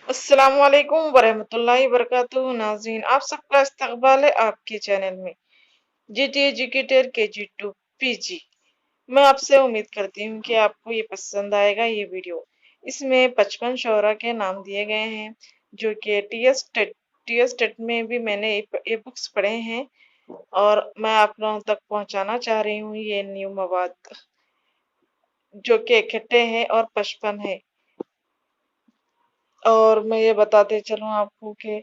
अस्सलामुअलैकुम वरहमतुल्लाहि वबरकातुहू। नाज़रीन, आप सबका इस्तकबाल है आपके चैनल में जीटी एजुकेटर KG2 PG। मैं आपसे उम्मीद करती हूँ कि आपको ये पसंद आएगा ये वीडियो। इसमें 55 शोरा के नाम दिए गए हैं जो कि टीएस टेट में भी मैंने ये बुक्स पढ़े हैं और मैं आप लोगों तक पहुंचाना चाह रही हूँ ये न्यू मवाद जो कि इकट्ठे हैं और 55 है। और मैं ये बताते चलूँ आपको कि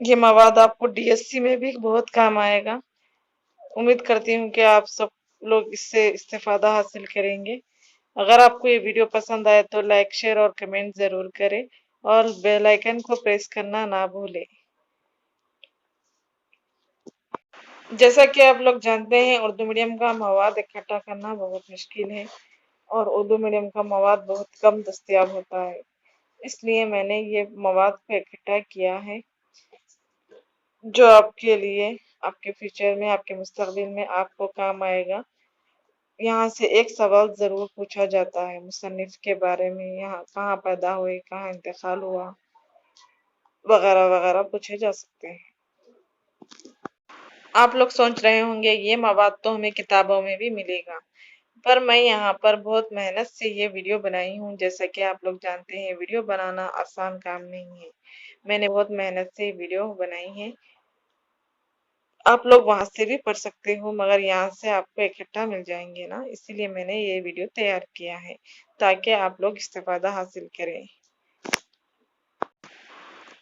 ये मवाद आपको डीएससी में भी बहुत काम आएगा। उम्मीद करती हूँ कि आप सब लोग इससे इस्तेफादा हासिल करेंगे। अगर आपको ये वीडियो पसंद आए तो लाइक शेयर और कमेंट जरूर करें और बेल आइकन को प्रेस करना ना भूलें। जैसा कि आप लोग जानते हैं, उर्दू मीडियम का मवाद इकट्ठा करना बहुत मुश्किल है और उर्दू मीडियम का मवाद बहुत कम दस्तयाब होता है। इसलिए मैंने ये मवाद को इकट्ठा किया है जो आपके लिए, आपके फ्यूचर में, आपके मुस्तकबिल में आपको काम आएगा। यहाँ से एक सवाल जरूर पूछा जाता है मुसन्निफ के बारे में, यहाँ कहाँ पैदा हुए, कहाँ इंतकाल हुआ, वगैरह वगैरह पूछे जा सकते हैं। आप लोग सोच रहे होंगे ये मवाद तो हमें किताबों में भी मिलेगा, पर मैं यहाँ पर बहुत मेहनत से ये वीडियो बनाई हूँ। जैसा कि आप लोग जानते हैं, वीडियो बनाना आसान काम नहीं है। मैंने बहुत मेहनत से वीडियो बनाई है। आप लोग वहां से भी पढ़ सकते हो, मगर यहाँ से आपको इकट्ठा मिल जाएंगे ना, इसीलिए मैंने ये वीडियो तैयार किया है ताकि आप लोग इस्तेफादा हासिल करें।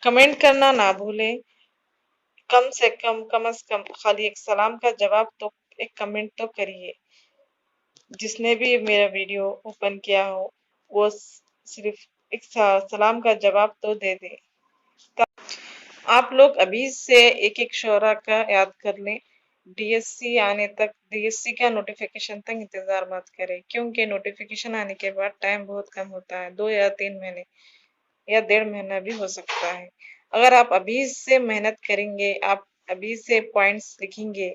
कमेंट करना ना भूलें। कम से कम से कम खाली एक सलाम का जवाब तो, एक कमेंट तो करिए। जिसने भी मेरा वीडियो ओपन किया हो वो सिर्फ एक सलाम का जवाब तो दे दे। आप लोग अभी से एक एक शोरा का याद कर लें। डीएससी आने तक, डीएससी का नोटिफिकेशन तक इंतजार मत करें, क्योंकि नोटिफिकेशन आने के बाद टाइम बहुत कम होता है, 2 या 3 महीने या 1.5 महीना भी हो सकता है। अगर आप अभी से मेहनत करेंगे, आप अभी से पॉइंट्स लिखेंगे,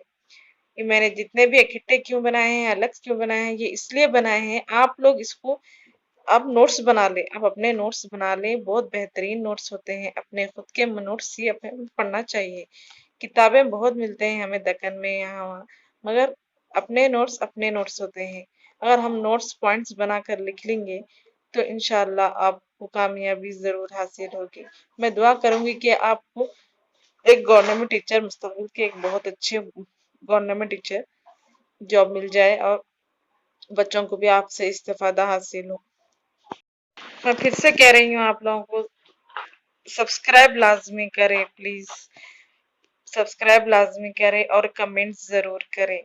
ये मैंने जितने भी इकट्ठे क्यों बनाए हैं, अलग क्यों बनाए हैं, ये इसलिए बनाए हैं आप लोग इसको आप नोट्स बना ले, आप अपने नोट्स बना ले। बहुत बेहतरीन नोट्स होते हैं, अपने खुद के नोट्स ही अपने पढ़ना चाहिए। किताबें बहुत मिलते हैं हमें दक्कन में, यहाँ वहाँ, मगर अपने नोट्स होते हैं। अगर हम नोट्स पॉइंट्स बनाकर लिख लेंगे तो इंशाल्लाह आपको कामयाबी जरूर हासिल होगी। मैं दुआ करूंगी कि आपको एक गवर्नमेंट टीचर, मुस्तकबिल के एक बहुत अच्छे गवर्नमेंट टीचर जॉब मिल जाए और बच्चों को भी आपसे इस्तेफादा हासिल हो। मैं फिर से कह रही हूँ आप लोगों को, सब्सक्राइब लाजमी करें प्लीज, सब्सक्राइब लाजमी करें और कमेंट्स जरूर करें।